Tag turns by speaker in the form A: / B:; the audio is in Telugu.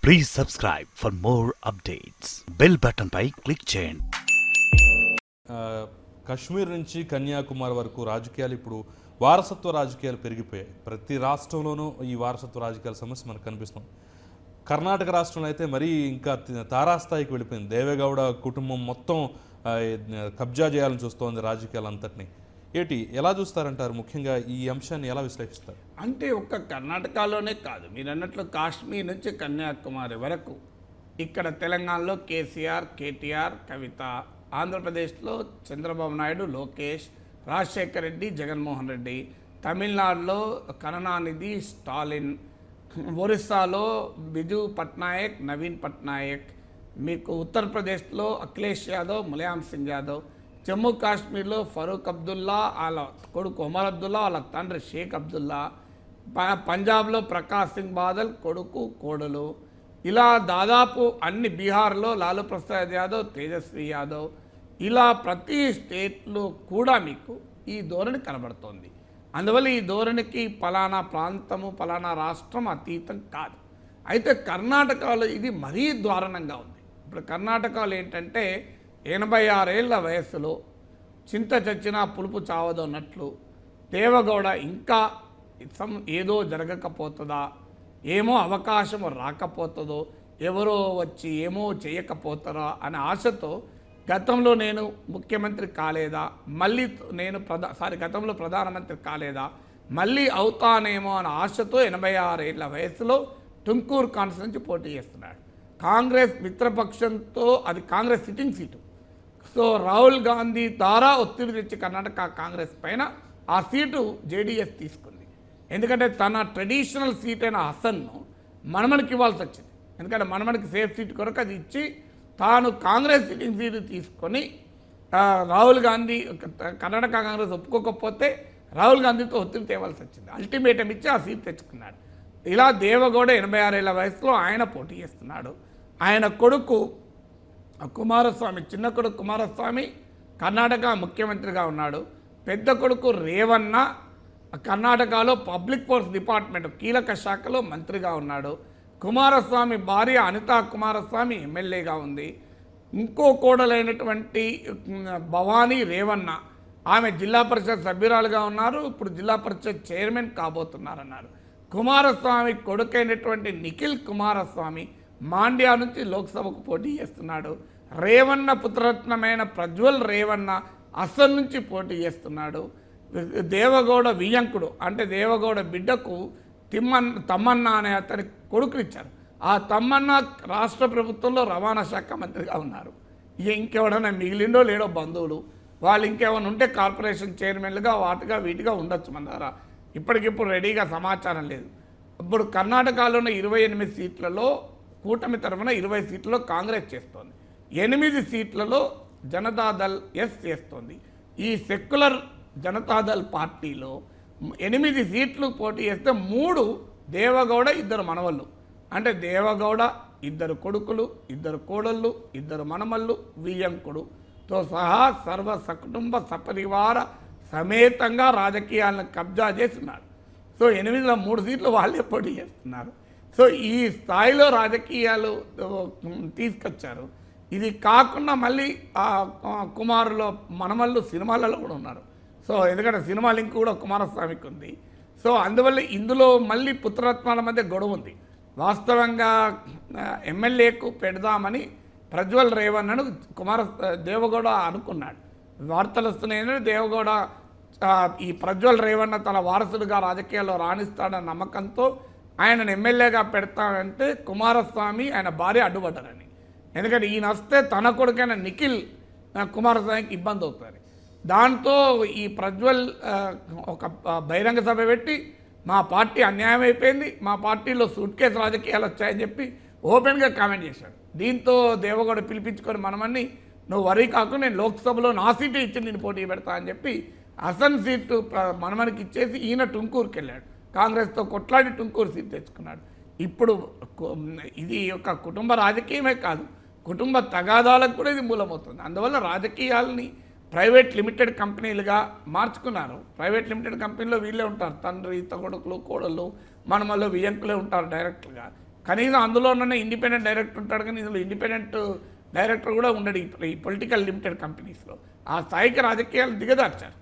A: Please subscribe for more updates. Bell button pi click చేయండి.
B: కశ్మీర్ నుంచి కన్యాకుమారి వరకు రాజకీయాలు ఇప్పుడు వారసత్వ రాజకీయాలు పెరిగిపోయాయి. ప్రతి రాష్ట్రంలోనూ ఈ వారసత్వ రాజకీయాల సమస్య మనకు కనిపిస్తుంది. కర్ణాటక రాష్ట్రంలో అయితే మరీ ఇంకా తారాస్థాయికి వెళ్ళిపోయింది. దేవేగౌడ కుటుంబం మొత్తం కబ్జా చేయాలని చూస్తోంది రాజకీయాలు అంతటినీ. ఎలా చూస్తారంటారు? ముఖ్యంగా ఈ అంశాన్ని ఎలా విశ్లేషిస్తారు?
C: అంటే ఒక్క కర్ణాటకలోనే కాదు, మీరు అన్నట్లు కాశ్మీర్ నుంచి కన్యాకుమారి వరకు, ఇక్కడ తెలంగాణలో కేసీఆర్, కేటీఆర్, కవిత, ఆంధ్రప్రదేశ్లో చంద్రబాబు నాయుడు, లోకేష్, రాజశేఖర్ రెడ్డి, జగన్మోహన్ రెడ్డి, తమిళనాడులో కరుణానిధి, స్టాలిన్, ఒరిస్సాలో బిజు పట్నాయక్, నవీన్ పట్నాయక్, మీకు ఉత్తరప్రదేశ్లో అఖిలేష్ యాదవ్, ములాయం సింగ్ యాదవ్, జమ్మూ కాశ్మీర్లో ఫరూక్ అబ్దుల్లా, వాళ్ళ కొడుకు ఒమర్ అబ్దుల్లా, వాళ్ళ తండ్రి షేక్ అబ్దుల్లా, పంజాబ్లో ప్రకాష్ సింగ్ బాదల్ కొడుకు కోడలు, ఇలా దాదాపు అన్ని, బీహార్లో లాలూ ప్రసాద్ యాదవ్, తేజస్వి యాదవ్, ఇలా ప్రతి స్టేట్లో కూడా మీకు ఈ ధోరణి కనబడుతోంది. అందువల్ల ఈ ధోరణికి పలానా ప్రాంతము, పలానా రాష్ట్రం అతీతం కాదు. అయితే కర్ణాటకలో ఇది మరీ దారుణంగా ఉంది. ఇప్పుడు కర్ణాటకలో ఏంటంటే 86 ఏళ్ల వయస్సులో చింత చచ్చినా పులుపు చావదు అన్నట్లు దేవగౌడ ఇంకా ఏదో జరగకపోతుందా, ఏమో అవకాశం రాకపోతుందో, ఎవరో వచ్చి ఏమో చేయకపోతారా అనే ఆశతో గతంలో నేను ముఖ్యమంత్రి కాలేదా, మళ్ళీ నేను గతంలో ప్రధానమంత్రి కాలేదా, మళ్ళీ అవుతానేమో అనే ఆశతో 86 ఏళ్ల వయసులో టుమ్కూర్ కాన్స్టిట్యూన్సీ పోటీ చేస్తున్నాడు. కాంగ్రెస్ మిత్రపక్షంతో, అది Congress sitting seat. So Rahul Gandhi ద్వారా ఒత్తిడి తెచ్చి కర్ణాటక కాంగ్రెస్ పైన ఆ సీటు జేడీఎస్ తీసుకుంది. ఎందుకంటే తన ట్రెడిషనల్ సీట్ అయిన హసన్ను మనమనికి ఇవ్వాల్సి వచ్చింది. ఎందుకంటే మనమనికి సేఫ్ సీట్ కొరకు అది ఇచ్చి తాను కాంగ్రెస్ సిట్టింగ్ సీటు తీసుకొని రాహుల్ గాంధీ, కర్ణాటక కాంగ్రెస్ ఒప్పుకోకపోతే రాహుల్ గాంధీతో ఒత్తిడి తేవాల్సి వచ్చింది. అల్టిమేటం ఇచ్చి ఆ సీట్ తెచ్చుకున్నాడు. ఇలా దేవగౌడ 86 ఏళ్ల వయసులో ఆయన పోటీ చేస్తున్నాడు. ఆయన కొడుకు కుమారస్వామి, చిన్న కొడుకు కుమారస్వామి కర్ణాటక ముఖ్యమంత్రిగా ఉన్నాడు. పెద్ద కొడుకు రేవన్న కర్ణాటకలో పబ్లిక్ ఫోర్స్ డిపార్ట్మెంట్ కీలక శాఖలో మంత్రిగా ఉన్నాడు. కుమారస్వామి భార్య అనితా కుమారస్వామి ఎమ్మెల్యేగా ఉంది. ఇంకో కోడలైనటువంటి భవానీ రేవన్న, ఆమె జిల్లా పరిషత్ సభ్యురాలుగా ఉన్నారు. ఇప్పుడు జిల్లా పరిషత్ చైర్మన్ కాబోతున్నారన్నారు. కుమారస్వామి కొడుకైనటువంటి నిఖిల్ కుమారస్వామి మాండ్యా నుంచి లోక్సభకు పోటీ చేస్తున్నాడు. రేవన్న పుత్రరత్నమైన ప్రజ్వల్ రేవన్న అస్సాం నుంచి పోటీ చేస్తున్నాడు. దేవగౌడ వియంకుడు, అంటే దేవగౌడ బిడ్డకు తమ్మన్న అనే అతని కొడుకునిచ్చారు. ఆ తమ్మన్న రాష్ట్ర ప్రభుత్వంలో రవాణా శాఖ మంత్రిగా ఉన్నారు. ఇంకెవడన్నా మిగిలిండో లేడో బంధువులు, వాళ్ళు ఇంకేమైనా ఉంటే కార్పొరేషన్ చైర్మన్లుగా వాటిగా వీటిగా ఉండొచ్చు. మన దగ్గర ఇప్పటికిప్పుడు రెడీగా సమాచారం లేదు. ఇప్పుడు కర్ణాటకలోని 28 సీట్లలో కూటమి తరఫున 20 సీట్లలో కాంగ్రెస్ చేస్తోంది. 8 సీట్లలో జనతాదళ్ చేస్తోంది. ఈ సెక్యులర్ జనతాదళ్ పార్టీలో 8 సీట్లు పోటీ చేస్తే 3 దేవగౌడ, 2 మనవళ్ళు, అంటే దేవగౌడ 2 కొడుకులు, 2 కోడళ్ళు, 2 మనమళ్ళు, వియ్యంకుడుతో సహా సర్వ సకుటుంబ సపరివార సమేతంగా రాజకీయాలను కబ్జా చేస్తున్నారు. సో 8లో 3 సీట్లు వాళ్ళే పోటీ చేస్తున్నారు. సో ఈ స్థాయిలో రాజకీయాలు తీసుకొచ్చారు. ఇది కాకుండా మళ్ళీ కుమారులో మనమల్లు సినిమాలలో కూడా ఉన్నారు. సో ఎందుకంటే సినిమా లింక్ కూడా కుమారస్వామికి ఉంది. సో అందువల్ల ఇందులో మళ్ళీ పుత్రరత్నాల మధ్య గొడవ ఉంది. వాస్తవంగా ఎమ్మెల్యేకు పెడదామని ప్రజ్వల్ రేవన్నను దేవగౌడ అనుకున్నాడు. వార్తలు వస్తున్నాయని దేవగౌడ ఈ ప్రజ్వల్ రేవన్న తన వారసుడిగా రాజకీయాల్లో రాణిస్తాడన్న నమ్మకంతో ఆయనను ఎమ్మెల్యేగా పెడతాడంటే కుమారస్వామి ఆయన భార్య అడ్డుపడ్డారని. ఎందుకంటే ఈయన వస్తే తన కొడుకైన నిఖిల్ కుమారస్వామికి ఇబ్బంది అవుతుంది. దాంతో ఈ ప్రజ్వల్ ఒక బహిరంగ సభ పెట్టి మా పార్టీ అన్యాయం అయిపోయింది, మా పార్టీలో సూట్ కేసు రాజకీయాలు వచ్చాయని చెప్పి ఓపెన్గా కామెంట్ చేశాడు. దీంతో దేవగౌడ పిలిపించుకొని మనమని నువ్వు వరీ కాకుండా నేను లోక్సభలో నా సీటు ఇచ్చి నేను పోటీ పెడతా అని చెప్పి అసన్ సీటు మనమనికి ఇచ్చేసి ఈయన టుమ్కూరుకి వెళ్ళాడు. కాంగ్రెస్తో కొట్లాడి టుమ్కూరు సీట్ తెచ్చుకున్నాడు. ఇప్పుడు ఇది ఒక కుటుంబ రాజకీయమే కాదు, కుటుంబ తగాదాలకు కూడా ఇది మూలమవుతుంది. అందువల్ల రాజకీయాలని ప్రైవేట్ లిమిటెడ్ కంపెనీలుగా మార్చుకున్నారు. ప్రైవేట్ లిమిటెడ్ కంపెనీలో వీళ్ళే ఉంటారు, తండ్రి, కొడుకులు, కోడళ్ళు, మనమల్లో వియంకులే ఉంటారు డైరెక్ట్గా. కనీసం అందులోనే ఇండిపెండెంట్ డైరెక్టర్ ఉంటాడు, కానీ ఇందులో ఇండిపెండెంట్ డైరెక్టర్ కూడా ఉండడు ఈ పొలిటికల్ లిమిటెడ్ కంపెనీస్లో. ఆ స్థాయికి రాజకీయాలు దిగదార్చారు.